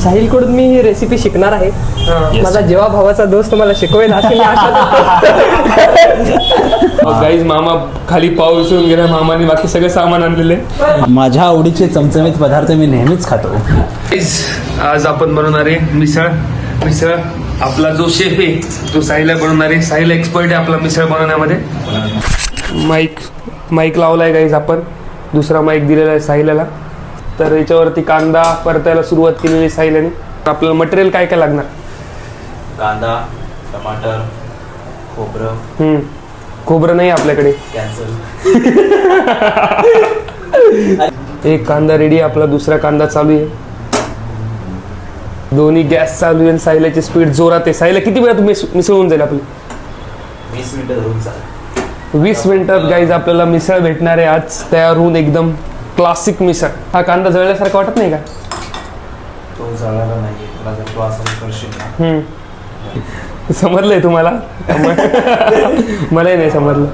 साहिलकडून मी ही recipe शिकणार आहे. माझा जेव्हा भावाचा दोस्त मला शिकवेल अशी मी आशा करतो. गाईज मामा खाली पाव विसरून गेला. मामाने बाकी सगळं सामान आणलेले. माझ्या आवडीचे चमचमीत पदार्थ मी नेहमीच खातो. आज आपण बनवणार आहे मिसळ. मिसळ आपला जो शेफ आहे तो साहिल बनवणार आहे. साहिल एक्सपर्ट आहे आपला मिसळ बनवण्यामध्ये. माईक लावलाय गाईज आपण. दुसरा माईक दिलेला आहे साहिलला. तर याच्यावरती कांदा परतायला सुरुवात केलेली साहिलने. आपल्याला मटेरियल काय काय लागणार? कांदा, टमाटर, खोबरं. खोबरं नाही आपल्याकडे. कॅन्सल. एक कांदा रेडी आहे आपला. दुसरा कांदा चालू आहे. दोन्ही गॅस चालू आहे. साहिलाची स्पीड जोरात आहे. साहिला किती वेळात मिसळून जाईल आपली? 20 मिनिटं धरून चालेल. 20 मिनिटात गाईज आपल्याला मिसळ भेटणार आहे आज तयार होऊन. एकदम क्लासिक मिसळ. हा कांदा जळल्यासारखा वाटत नाही का? तो जळाला नाहीये. तुला जर तो असं करशील ना. समजलंय तुम्हाला? मलाही नाही समजलं.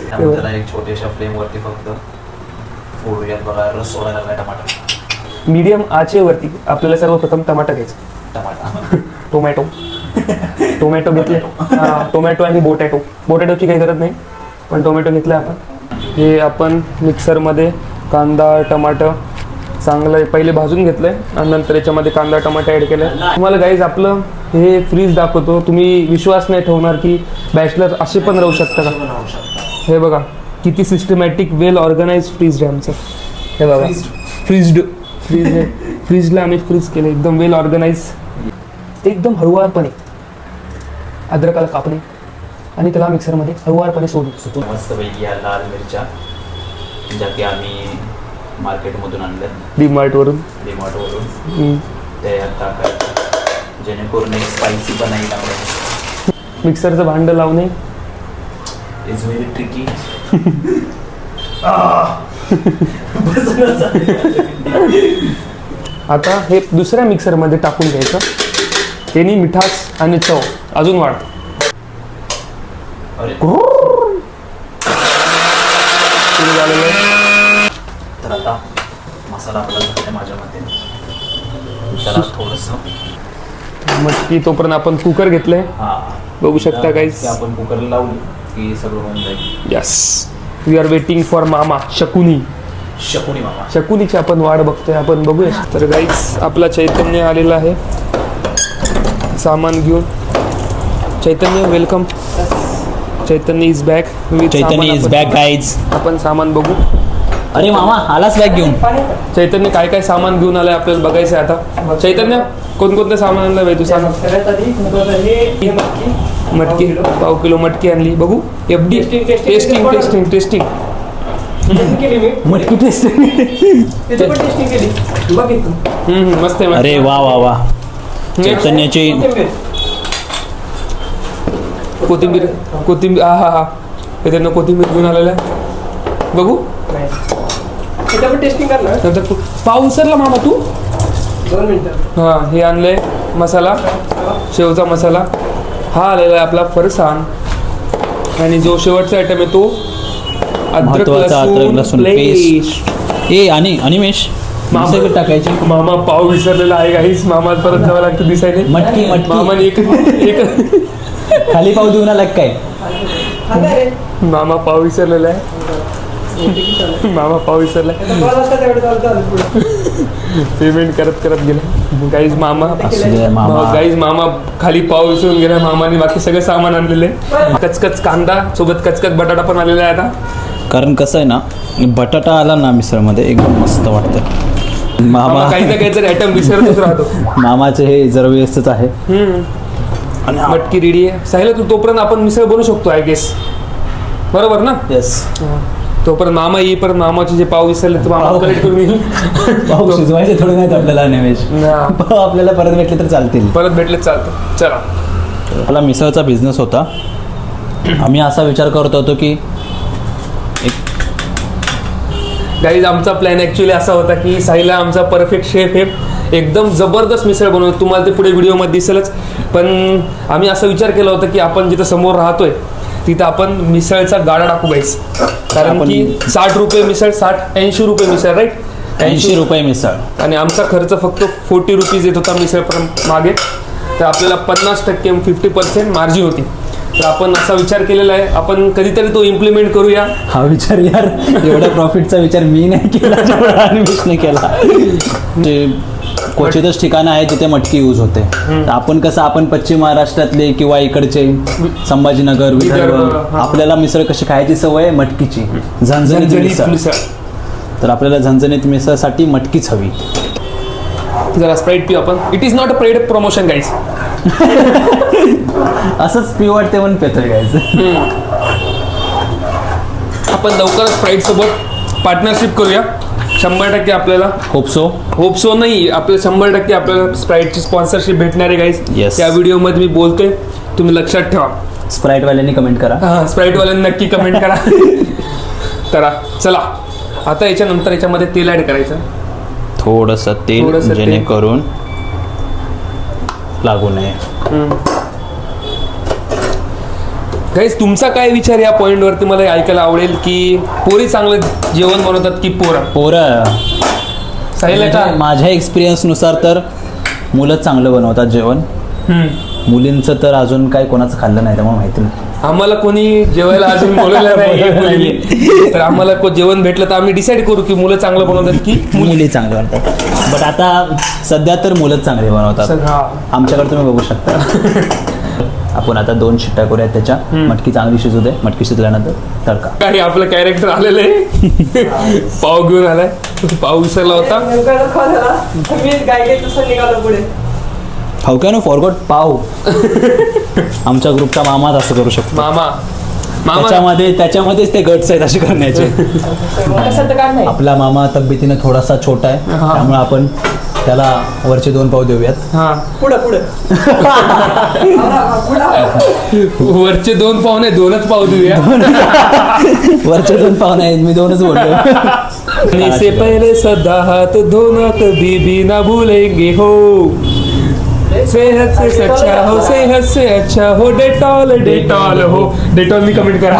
त्याला एक छोट्याशा फ्लेम वरती फक्त फोडूयात. बघा रस सोडायला लागला टमाटर. मीडियम आचेवरती आपल्याला सर्वप्रथम टमाटर घ्यायचं. टोमॅटो घेतले. टोमॅटो आणि बोटॅटोची काही गरज नाही, पण टोमॅटो घेतले आपण. हे आपण मिक्सरमध्ये कांदा टमाटर चांगलं पहिले भाजून घेतलंय आणि नंतर याच्यामध्ये कांदा टमाटर ॲड केलंय. तुम्हाला गाईज आपलं हे फ्रीज दाखवतो. तुम्ही विश्वास नाही ठेवणार की बॅचलर असे पण राहू शकता का. हे बघा किती सिस्टमॅटिक वेल ऑर्गनाइज फ्रीज आहे आमचं. हे बघा फ्रीजला आम्ही फ्रीज केलं. एकदम वेल ऑर्गनाइज. एकदम हळुवारपणे अद्रकाला कापणे आणि त्याला मिक्सरमध्ये हळुवारपणे सोडू. मस्त पैकी या लाल मिरच्या ज्या की आम्ही मार्केटमधून आणल्या. डीमार्टवरून. ते टाकायचं जेणेकरून एक स्पायसी बनायला लागलं. मिक्सरचं भांडं लावणे इज व्हेरी ट्रिकी. आता हे दुसऱ्या मिक्सरमध्ये टाकून घ्यायचं. त्यानी मिठास आणि चव अजून वाढ. तर आता मसाला आपला झाला माझ्या मते. त्याला थोडंसं मटकी तोपर्यंत आपण कुकर घेतलंय. बघू शकता गाईज. आपण कुकरला लावली की सगळं होऊन जाईल. Yes we are waiting for मामा शकुनी. शकुनीची आपण वाट बघतोय. आपण बघूया. तर गाईज आपला चैतन्य आलेला आहे सामान घेऊन. Chaitanya welcome. Chaitanya is back. Guys. आपण सामान बघू. अरे मामा आलाच बॅग घेऊन. चैतन्य काय काय सामान घेऊन आलंय आपल्याला बघायचं आता. चैतन्य कोणकोणतं सामान आणलं बाई तू सांग. मटकी 1/2 किलो मटकी आणली. बघू एफडी टेस्टिंग मटकी टेस्टिंग. मस्त आहे. अरे वा वा वा. चैतन्याची कोथिंबीर हा त्यांना कोथिंबीर घेऊन आलेला आहे. बघू टेस्टिंग करणार नंतर पाव विसरला मामा तू. 2 मिनिटं. हा हे आणलंय मसाला. शेवचा मसाला हा आलेला आहे आपला. फरसाण आणि जो शेवटचा आयटम आहे तो अद्रक लसूण पेस्ट. आणि अनिमेश टाकायची. मामा पाव विसरलेला आहे गाईस. मामा परत जावं लागतं दिसायला. मटकी मामाने एक खाली पाव देऊन आला काय. मामा पाव विसरलेला आहे. मामा पाव विसरलाय. पेमेंट करत गेला गाईज. मामा खाली पाव विसरून गेला. मामाने बाकी सगळं सामान आणलेले. कचकच कांदा सोबत कचकच बटाटा पण आलेला आहे आता. कारण कसं आहे ना, बटाटा आला ना मिसळमध्ये एकदम मस्त वाटतं. मामा काही ना काहीतरी आयटम विसरतच राहतो. मामाचे हे जर व्यस्तच आहे. आणि मटकी रेडी आहे. साहिल तू तोपर्यंत आपण मिसळ बनवू शकतो आय गेस. बरोबर ना. येस. तोपर्यंत मामा येईपर्यंत मामाचे जे पाव विसरले तर मामा कलेक्ट करून येईल. पाव शिजवायचे थोडे नाहीत आपल्याला अनिमेश. पाव आपल्याला परत भेटले तर चालतील. परत भेटले चालतं. चला. आपला मिसळचा बिझनेस होता. आम्ही असा विचार करत होतो की गाईज आमचा प्लॅन ॲक्च्युली असा होता की साहिलला आमचा परफेक्ट शेफ हे एकदम जबरदस्त मिसळ बनवतो. तुम्हाला ते पुढे व्हिडिओमध्ये दिसेलच. पण आम्ही असा विचार केला होता की आपण जिथं समोर राहतोय तिथं आपण मिसळचा गाडा टाकू गाईस. कारण की 60 रुपये मिसळ, 60-80 रुपये मिसळ राईट. 80 रुपये मिसळ. आणि आमचा खर्च फक्त 40 रुपीज येत होता मिसळ मागे. तर आपल्याला 50% 50% मार्जिन होती. तर आपण असा विचार केलेला आहे, आपण कधीतरी तो इम्प्लिमेंट करूया. हा विचार यार, एवढ्या प्रॉफिटचा विचार मी नाही केला, जेवढा अनिमेशने केला. ते क्वचितच ठिकाणं आहेत जिथे मटकी यूज होते. तर आपण कसं, आपण पश्चिम महाराष्ट्रातले किंवा इकडचे संभाजीनगर, विदर्भ, आपल्याला मिसळ कशी खायची सवय आहे, मटकीची, झणझणीत मिसळ. तर आपल्याला झणझणीत मिसळसाठी मटकीच हवी. जरा स्प्राईट पिऊ आपण. It is not a paid promotion guys. असंच पिऊ वाटते म्हणून पेतोय गायचं. आपण लवकरच स्प्राईट सोबत पार्टनरशिप करूया. 100% आपल्याला होप सो नाही, आपल्याला 100% आपल्याला स्प्राईटची स्पॉन्सरशिप भेटणार आहे गाईज. Yes. त्या व्हिडिओमध्ये मी बोलतोय, तुम्ही लक्षात ठेवा. स्प्राईटवाल्यांनी कमेंट करा. स्प्राईटवाल्यांनी नक्की कमेंट करा. करा. चला आता याच्यानंतर याच्यामध्ये तेल ऍड करायचं, थोडंसं तेल, जेणेकरून लागू नये. गाईज तुमचा काय विचार या पॉईंटवरती मला ऐकायला आवडेल, की पोरी चांगलं जेवण बनवतात की पोरं? साहिल का? माझ्या एक्सपिरियन्सनुसार तर मुलंच चांगलं बनवतात जेवण. मुलींचं तर अजून काय कोणाचं खाल्लं नाही, त्यामुळे माहिती नाही. आम्हाला कोणी जेवायला अजून बोलवलं नाही. तर आम्हाला जेवण भेटलं तर आम्ही डिसाईड करू की मुलं चांगलं बनवतात की मुली चांगले बनवतात. बट आता सध्या तर मुलंच चांगले बनवतात. आमच्याकडे तुम्ही बघू शकता. आपण आता 2 शिट्ट्या करूयात त्याच्या. मटकी चांगली शिजू दे. मटकी शिजल्यानंतर तडका. काही आपलं कॅरेक्टर आलेलं आहे. पाव घेऊन आलाय. पाव विसरला होता. हाऊ कॅन यू फॉरगॉट पाव? आमच्या ग्रुपचा मामाच असं करू शकतो. मामा त्याच्यामध्येच ते गट्स आहेत असे करण्याचे. आपला मामा तब्येतीने थोडासा छोटा आहे, त्यामुळे आपण त्याला वरचे 2 पाव देऊयात. वरचे 2 पाव नाही, 2च पाव देऊया. वरचे 2 पाव नाही, मी 2च बोललो. से पहले सदा हाथ धोना कभी भी ना भूलेंगे हो. सेहत से अच्छा हो, सेहत से अच्छा हो, डेटॉल हो. डेटॉल कमेंट करा.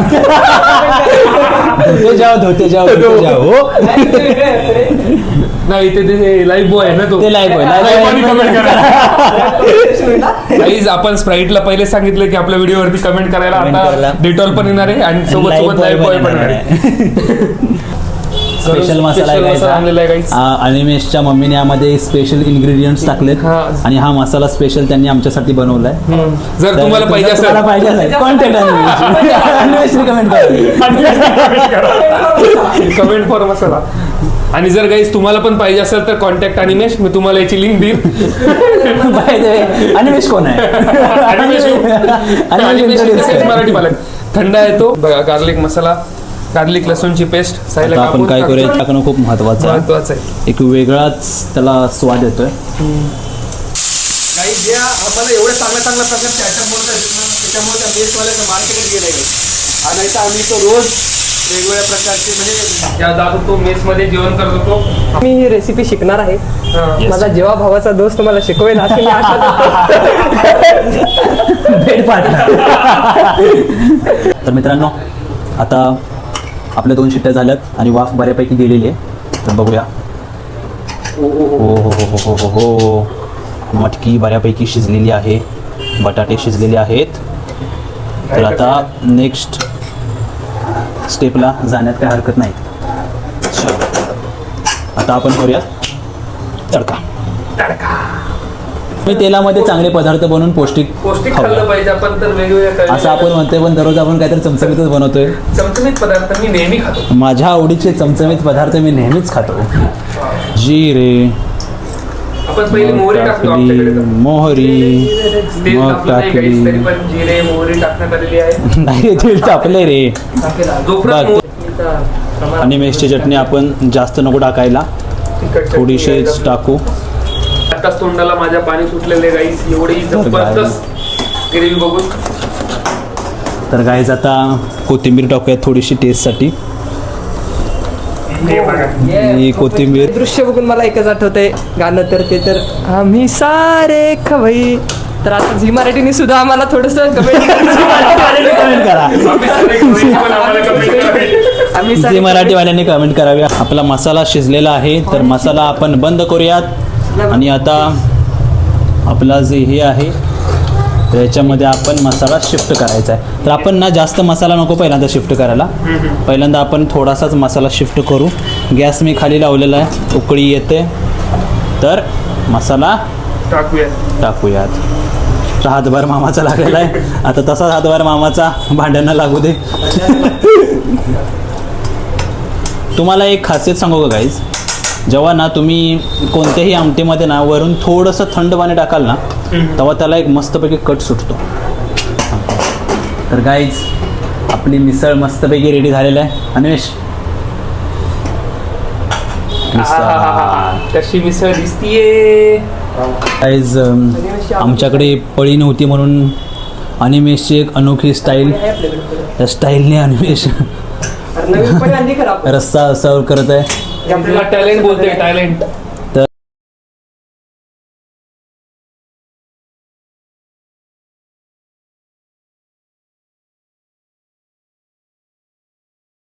धोते जाओ हो. नाही ते लाईफ बॉय आहे ना तो. ते लाईफ बॉय कमेंट करा. गाईज आपण स्प्राईटला पहिले सांगितलं की आपल्या व्हिडिओवरती कमेंट करायला. आता डेटॉल पण येणार आहे आणि सोबत लाईफ बॉय पण येणार आहे. स्पेशल मसाला आहे. अनिमेशच्या मम्मीने यामध्ये स्पेशल इन्ग्रेडियंट्स टाकलेत आणि हा मसाला स्पेशल त्यांनी आमच्यासाठी बनवलाय. जर तुम्हाला पाहिजे असेल कमेंट फॉर मसाला. आणि जर गाईज तुम्हाला पण पाहिजे असेल तर कॉन्टॅक्ट अनिमेश. मी तुम्हाला याची लिंक देईल. अनिमेश कोण आहे? मराठी पालक. थंड आहे तो. बघा गार्लिक मसाला, गार्लिक लसूणची पेस्ट. आपण काय करूया, टाकणं खूप महत्वाचं आहे. एक वेगळाच त्याला स्वाद येतोय. काही जे आम्हाला एवढे चांगल्या प्रकारचे आयटम बनवतात त्याच्यामुळे त्या मेसवाल्याचं मार्केटच गेलं आहे. आणि आता आम्ही तो रोज वेगवेगळ्या प्रकारचे म्हणजे ज्या जात होतो मेसमध्ये जेवण करत होतो. मी ही रेसिपी शिकणार आहे. माझा जेव्हा भावाचा दोस्त मला शिकवेल अशी मी आशा तर मित्रांनो, आता आपल्या 2 शिट्ट्या झाल्यात आणि वाफ बऱ्यापैकी गेलेली आहे. तर बघूया. हो, मटकी बऱ्यापैकी शिजलेली आहे, बटाटे शिजलेले आहेत. तर आता नेक्स्ट स्टेपला जाण्यात काही हरकत नाही. आता आपण करूया तडका. मी तेलामध्ये चांगले पदार्थ बनवून पौष्टिक खाल्लं पाहिजे आपण. तर वेगवेगळ्या असं आपण म्हणतोय, पण दररोज आपण काहीतरी चमचमीतच बनवतोय. चमचमीत पदार्थ मी नेहमी खातो. माझ्या आवडीचे चमचमीत पदार्थ मी नेहमीच खातो. जिरे, आपण पहिले मोहरी टाकतो. मोहरी मग टाकली. जिरे मोहरी टाकण्यात आलेली आहे. नाही तेल टाकले रे. आणि मेथीची चटणी आपण जास्त नको टाकायला, थोडीशीच टाकू. आताच तोंडाला माझ्या पाणी सुटलेले गाईस. एवढी जबरदस्त ग्रेव्ही बघून. तर गाईज आता कोथिंबीर टाकूयात थोडीशी टेस्टसाठी. ही कोथिंबीर. दृश्य बघून मला एकच आठवतंय गाणं, तर ते तर आम्ही सारे खवई. तर आता झी मराठीने सुद्धा आम्हाला थोडंसं कमेंट करा. झी मराठीवाल्यांनी कमेंट करावी. आपला मसाला शिजलेला आहे तर मसाला आपण बंद करूयात. आणि आता आपला जे हे आहे तर याच्यामध्ये आपण मसाला शिफ्ट करायचा आहे. तर आपण ना जास्त मसाला नको पहिल्यांदा शिफ्ट करायला. पहिल्यांदा आपण थोडासाच मसाला शिफ्ट करू. गॅस मी खाली लावलेला आहे, उकळी येते तर मसाला टाकूयात. तर हातभार मामाचा लागलेला आहे. आता तसाच हातभार मामाचा भांड्यांना लागू दे. तुम्हाला एक खासियत सांगू का गाईज, जेव्हा ना तुम्ही कोणत्याही आमटीमध्ये ना वरून थोडंसं थंड पाणी टाकाल ना तेव्हा त्याला एक मस्तपैकी कट सुटतो. तर गाईज आपली मिसळ मस्तपैकी रेडी झालेलं आहे. अन्वेष कशी मिसळ दिसतीये. गाईज आमच्याकडे पळी नव्हती म्हणून अनिमेशची एक अनोखी स्टाईल, त्या स्टाईलने अनिमेश नवीन पण आणली खरं आपण. रस्सा सर्व करत आहे. आपल्याला टॅलेंट बोलतोय, टॅलेंट.